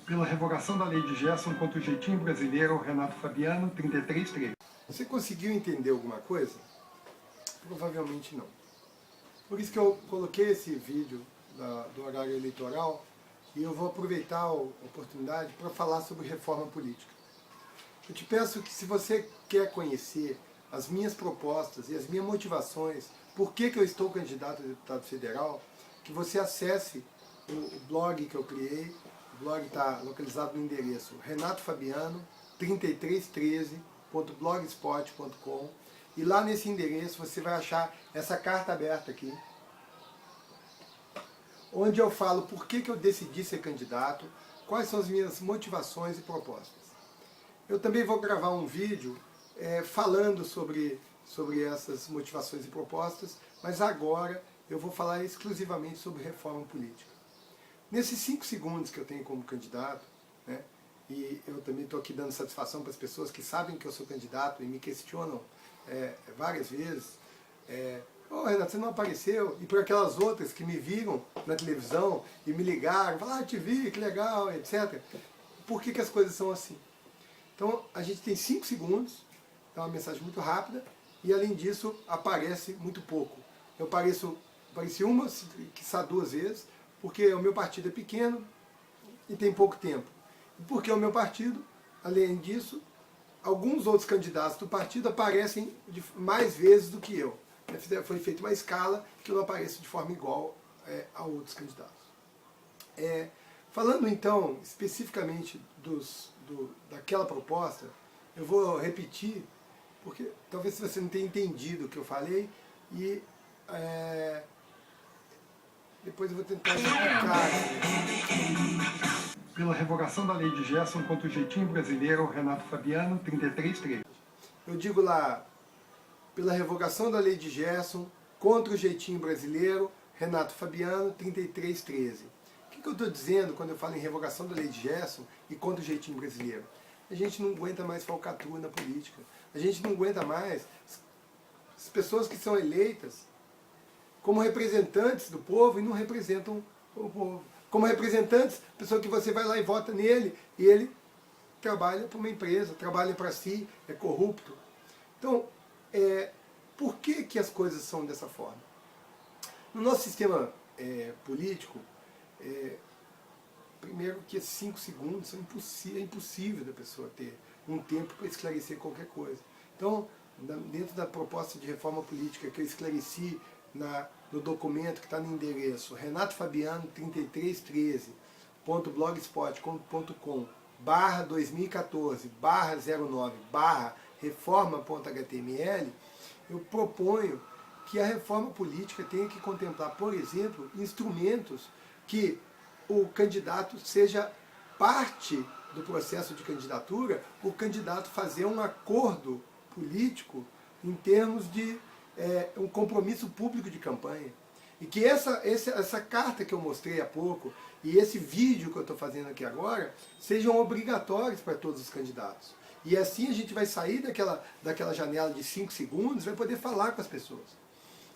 Pela revogação da lei de Gerson contra o jeitinho brasileiro, Renato Fabiano, 33-3. Você conseguiu entender alguma coisa? Provavelmente não. Por isso que eu coloquei esse vídeo do horário eleitoral e eu vou aproveitar a oportunidade para falar sobre reforma política. Eu te peço que, se você quer conhecer as minhas propostas e as minhas motivações, por que eu estou candidato a deputado federal, que você acesse o blog que eu criei. O blog está localizado no endereço renatofabiano3313.blogspot.com, e lá nesse endereço você vai achar essa carta aberta aqui, onde eu falo por que eu decidi ser candidato, quais são as minhas motivações e propostas. Eu também vou gravar um vídeo falando sobre essas motivações e propostas, mas agora eu vou falar exclusivamente sobre reforma política. Nesses 5 segundos que eu tenho como candidato, né, e eu também estou aqui dando satisfação para as pessoas que sabem que eu sou candidato e me questionam várias vezes, ô Renato, você não apareceu? E por aquelas outras que me viram na televisão e me ligaram, falaram, te vi, que legal, etc. Por que as coisas são assim? Então a gente tem 5 segundos, é uma mensagem muito rápida, e além disso aparece muito pouco. Eu apareci uma, quiçá 2 vezes, porque o meu partido é pequeno e tem pouco tempo. E porque o meu partido, além disso, alguns outros candidatos do partido aparecem mais vezes do que eu. Foi feita uma escala que eu não apareço de forma igual a outros candidatos. Falando então especificamente daquela proposta, eu vou repetir, porque talvez você não tenha entendido o que eu falei, e depois eu vou tentar explicar. Pela revogação da lei de Gerson contra o jeitinho brasileiro, Renato Fabiano, 33-3. Eu digo lá, pela revogação da lei de Gerson contra o jeitinho brasileiro, Renato Fabiano, 3313. O que eu estou dizendo quando eu falo em revogação da lei de Gerson e contra o jeitinho brasileiro? A gente não aguenta mais falcatrua na política. A gente não aguenta mais as pessoas que são eleitas como representantes do povo e não representam o povo. Como representantes, pessoa que você vai lá e vota nele, e ele trabalha para uma empresa, trabalha para si, é corrupto. Então, por que as coisas são dessa forma? No nosso sistema político, primeiro que esses 5 segundos é impossível da pessoa ter um tempo para esclarecer qualquer coisa. Então, dentro da proposta de reforma política que eu esclareci no documento que está no endereço renatofabiano3313.blogspot.com/2014/09/reforma.html, eu proponho que a reforma política tenha que contemplar, por exemplo, instrumentos que o candidato seja parte do processo de candidatura, o candidato fazer um acordo político em termos de um compromisso público de campanha. E que essa carta que eu mostrei há pouco e esse vídeo que eu estou fazendo aqui agora sejam obrigatórios para todos os candidatos. E assim a gente vai sair daquela janela de 5 segundos e vai poder falar com as pessoas.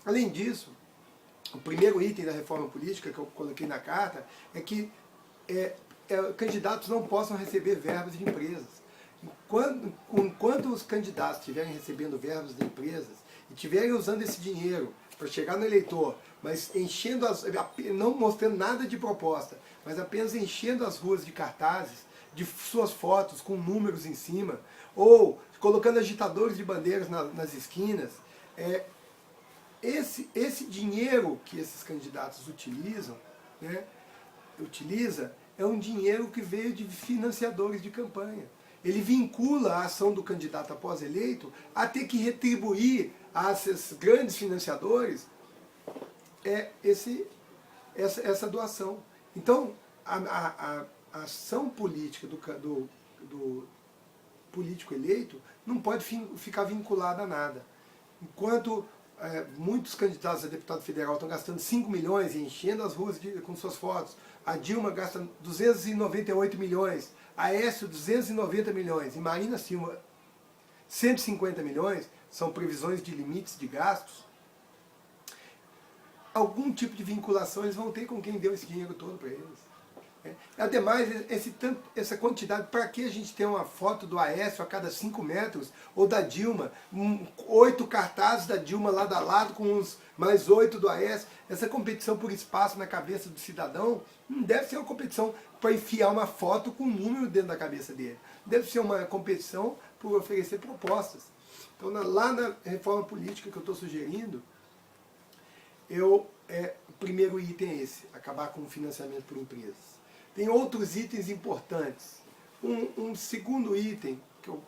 Além disso, o primeiro item da reforma política que eu coloquei na carta é que candidatos não possam receber verbas de empresas. Enquanto os candidatos estiverem recebendo verbas de empresas e estiverem usando esse dinheiro para chegar no eleitor, mas não mostrando nada de proposta, mas apenas enchendo as ruas de cartazes, de suas fotos com números em cima, ou colocando agitadores de bandeiras nas esquinas, esse dinheiro que esses candidatos utilizam, é um dinheiro que veio de financiadores de campanha. Ele vincula a ação do candidato após eleito a ter que retribuir a esses grandes financiadores essa doação. Então, a ação política do político eleito não pode ficar vinculada a nada. Enquanto muitos candidatos a deputado federal estão gastando 5 milhões e enchendo as ruas com suas fotos, a Dilma gasta 298 milhões, a Aécio 290 milhões e Marina Silva 150 milhões, são previsões de limites de gastos. algum tipo de vinculação eles vão ter com quem deu esse dinheiro todo para eles. Ademais, essa quantidade, para que a gente tem uma foto do Aécio a cada 5 metros, ou da Dilma, 8 cartazes da Dilma lado a lado, com uns mais 8 do Aécio, essa competição por espaço na cabeça do cidadão, não deve ser uma competição para enfiar uma foto com um número dentro da cabeça dele. Deve ser uma competição por oferecer propostas. Então, lá na reforma política que eu estou sugerindo, o primeiro item é esse, acabar com o financiamento por empresas. Tem outros itens importantes. Um segundo item que eu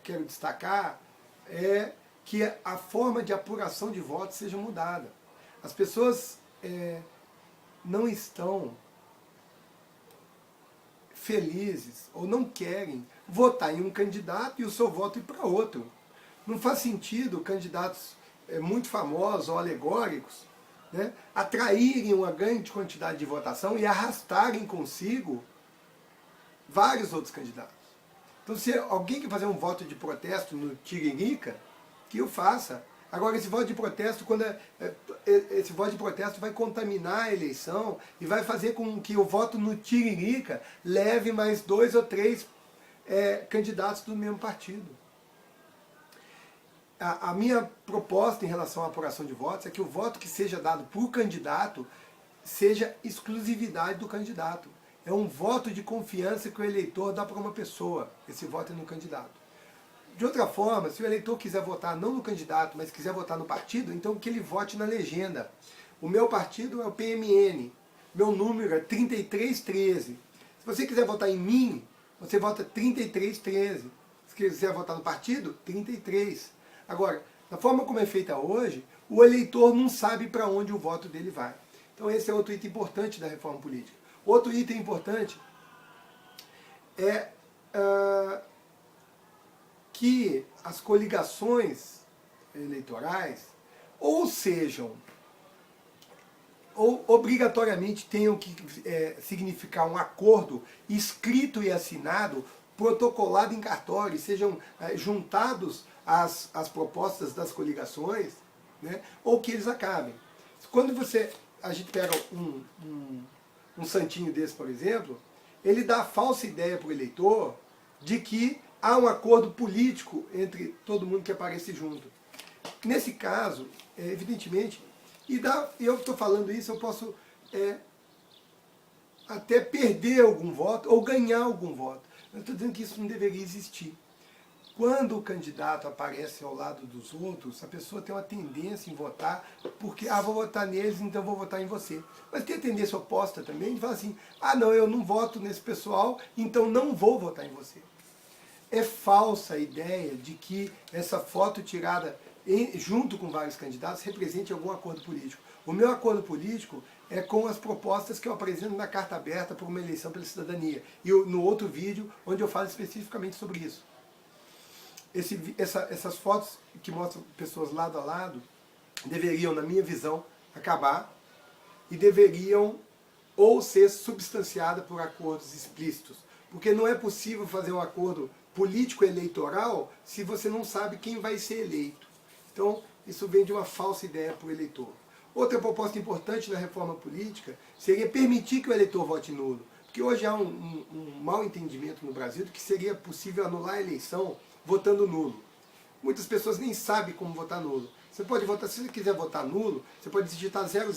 quero destacar é que a forma de apuração de votos seja mudada. As pessoas não estão felizes ou não querem votar em um candidato e o seu voto ir para outro. Não faz sentido candidatos muito famosos ou alegóricos, né, atraírem uma grande quantidade de votação e arrastarem consigo vários outros candidatos. Então, se alguém quer fazer um voto de protesto no Tiririca, que o faça. Agora, esse voto de protesto, esse voto de protesto vai contaminar a eleição e vai fazer com que o voto no Tiririca leve mais 2 ou 3 candidatos do mesmo partido. A minha proposta em relação à apuração de votos é que o voto que seja dado por candidato seja exclusividade do candidato. É um voto de confiança que o eleitor dá para uma pessoa. Esse voto é no candidato. De outra forma, se o eleitor quiser votar não no candidato, mas quiser votar no partido, então que ele vote na legenda. O meu partido é o PMN. Meu número é 3313. Se você quiser votar em mim, você vota 3313. Se quiser votar no partido, 33. Agora, da forma como é feita hoje, o eleitor não sabe para onde o voto dele vai. Então esse é outro item importante da reforma política. Outro item importante é que as coligações eleitorais ou obrigatoriamente tenham que significar um acordo escrito e assinado, protocolado em cartório, sejam juntados as propostas das coligações, né, ou que eles acabem. Quando a gente pega um santinho desse, por exemplo, ele dá a falsa ideia para o eleitor de que há um acordo político entre todo mundo que aparece junto. Nesse caso, evidentemente, eu estou falando isso, eu posso até perder algum voto ou ganhar algum voto. Eu estou dizendo que isso não deveria existir. Quando o candidato aparece ao lado dos outros, a pessoa tem uma tendência em votar, porque, vou votar neles, então vou votar em você. Mas tem a tendência oposta também, de falar assim, não, eu não voto nesse pessoal, então não vou votar em você. É falsa a ideia de que essa foto tirada junto com vários candidatos represente algum acordo político. O meu acordo político é com as propostas que eu apresento na Carta Aberta para uma eleição pela cidadania. E no outro vídeo, onde eu falo especificamente sobre isso. Essas fotos que mostram pessoas lado a lado deveriam, na minha visão, acabar e deveriam ou ser substanciadas por acordos explícitos. Porque não é possível fazer um acordo político-eleitoral se você não sabe quem vai ser eleito. Então, isso vem de uma falsa ideia para o eleitor. Outra proposta importante na reforma política seria permitir que o eleitor vote nulo. Porque hoje há um mau entendimento no Brasil de que seria possível anular a eleição votando nulo. Muitas pessoas nem sabem como votar nulo. Você pode votar, se você quiser votar nulo, você pode digitar 000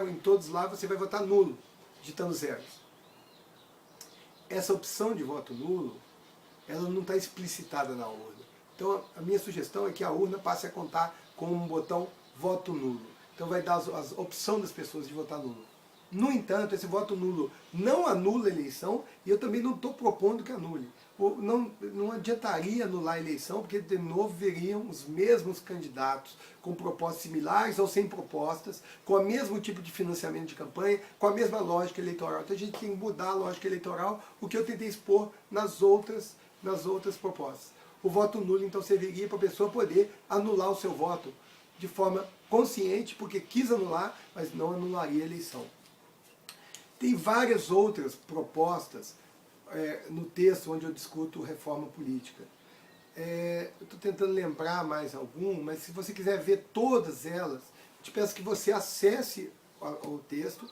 em todos lá, você vai votar nulo, digitando zeros. Essa opção de voto nulo, ela não está explicitada na urna. Então a minha sugestão é que a urna passe a contar com um botão voto nulo. Então vai dar a opção das pessoas de votar nulo. No entanto, esse voto nulo não anula a eleição e eu também não estou propondo que anule. Não adiantaria anular a eleição, porque de novo veriam os mesmos candidatos com propostas similares ou sem propostas, com o mesmo tipo de financiamento de campanha, com a mesma lógica eleitoral. Então a gente tem que mudar a lógica eleitoral, o que eu tentei expor nas outras propostas. O voto nulo então serviria para a pessoa poder anular o seu voto de forma consciente, porque quis anular, mas não anularia a eleição. Tem várias outras propostas no texto onde eu discuto reforma política. Eu estou tentando lembrar mais algum, mas se você quiser ver todas elas, te peço que você acesse o texto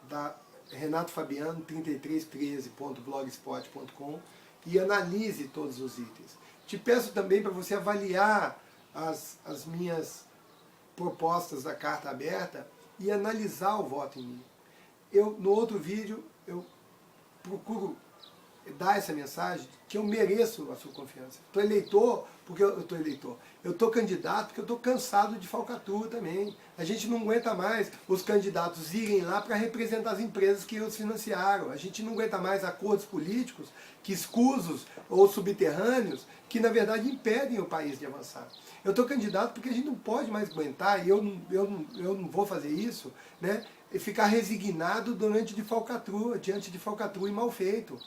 da Renato Fabiano, 3313.blogspot.com, e analise todos os itens. Te peço também para você avaliar as minhas propostas da carta aberta e analisar o voto em mim. No outro vídeo, eu procuro dar essa mensagem que eu mereço a sua confiança. Estou eleitor porque eu estou eleitor. Eu estou candidato porque eu estou cansado de falcatrua também. A gente não aguenta mais os candidatos irem lá para representar as empresas que os financiaram. A gente não aguenta mais acordos políticos que escusos ou subterrâneos que na verdade impedem o país de avançar. Eu estou candidato porque a gente não pode mais aguentar, e eu não vou fazer isso, né? E ficar resignado diante de falcatrua e mal feito.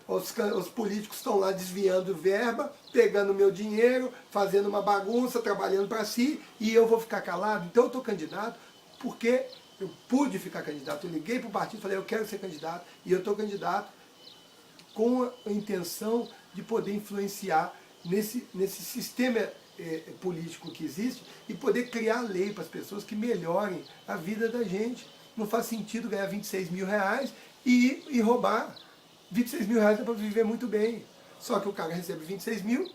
Os políticos estão lá desviando verba, pegando meu dinheiro, fazendo uma bagunça, trabalhando para si, e eu vou ficar calado. Então eu estou candidato porque eu pude ficar candidato. Eu liguei para o partido e falei, eu quero ser candidato, e eu estou candidato com a intenção de poder influenciar nesse sistema político que existe e poder criar lei para as pessoas que melhorem a vida da gente. Não faz sentido ganhar 26 mil reais e roubar. 26 mil reais é para viver muito bem. Só que o cara recebe 26 mil,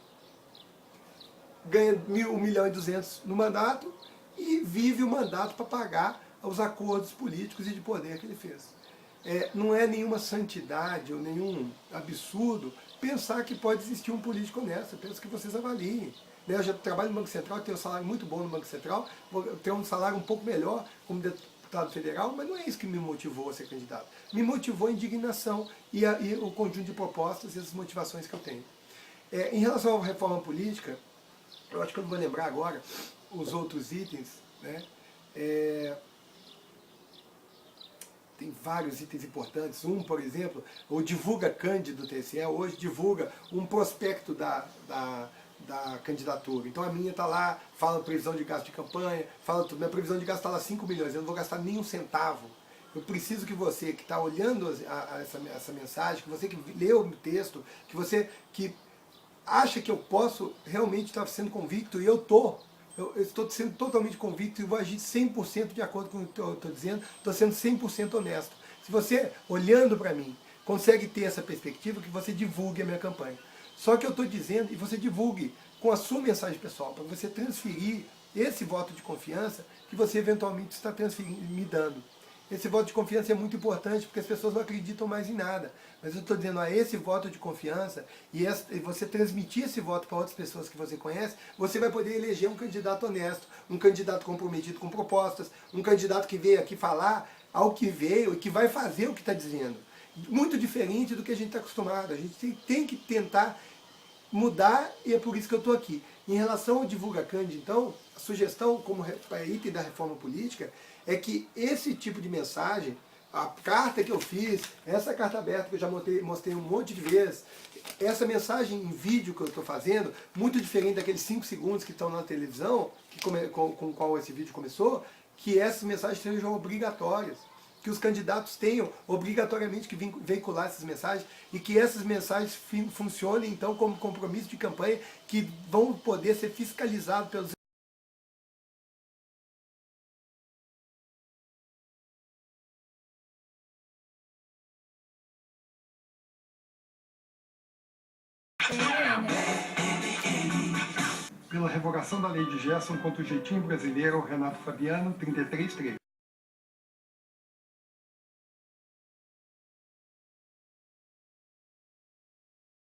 ganha 1 milhão e 200 no mandato e vive o mandato para pagar os acordos políticos e de poder que ele fez. Não é nenhuma santidade ou nenhum absurdo pensar que pode existir um político honesto. Eu penso que vocês avaliem. Eu já trabalho no Banco Central, tenho um salário muito bom no Banco Central, vou ter um salário um pouco melhor como deputado federal, mas não é isso que me motivou a ser candidato. Me motivou a indignação e o conjunto de propostas e as motivações que eu tenho. Em relação à reforma política, eu acho que eu não vou lembrar agora os outros itens, né? Tem vários itens importantes. Um, por exemplo, o Divulga Cândido do TSE, hoje divulga um prospecto da candidatura. Então a minha está lá, fala previsão de gasto de campanha, fala tudo. Minha previsão de gasto está lá 5 milhões, eu não vou gastar nem um centavo. Eu preciso que você que está olhando essa mensagem, que você que leu o texto, que você que acha que eu posso realmente estar sendo convicto, e eu estou. Eu estou sendo totalmente convicto e vou agir 100% de acordo com o que eu estou dizendo, estou sendo 100% honesto. Se você, olhando para mim, consegue ter essa perspectiva, que você divulgue a minha campanha. Só que eu estou dizendo, e você divulgue com a sua mensagem pessoal, para você transferir esse voto de confiança que você eventualmente está me dando. Esse voto de confiança é muito importante, porque as pessoas não acreditam mais em nada. Mas eu estou dizendo, esse voto de confiança, e você transmitir esse voto para outras pessoas que você conhece, você vai poder eleger um candidato honesto, um candidato comprometido com propostas, um candidato que veio aqui falar ao que veio e que vai fazer o que está dizendo. Muito diferente do que a gente está acostumado. A gente tem que tentar mudar, e é por isso que eu estou aqui. Em relação ao Divulga Cândido, então, a sugestão como item da reforma política é que esse tipo de mensagem, a carta que eu fiz, essa carta aberta que eu já mostrei um monte de vezes, essa mensagem em vídeo que eu estou fazendo, muito diferente daqueles 5 segundos que estão na televisão, com qual esse vídeo começou, que essas mensagens sejam obrigatórias. Que os candidatos tenham obrigatoriamente que veicular essas mensagens e que essas mensagens funcionem então como compromisso de campanha que vão poder ser fiscalizados pelos pela revogação da lei de Gerson contra o jeitinho brasileiro, Renato Fabiano, 3313.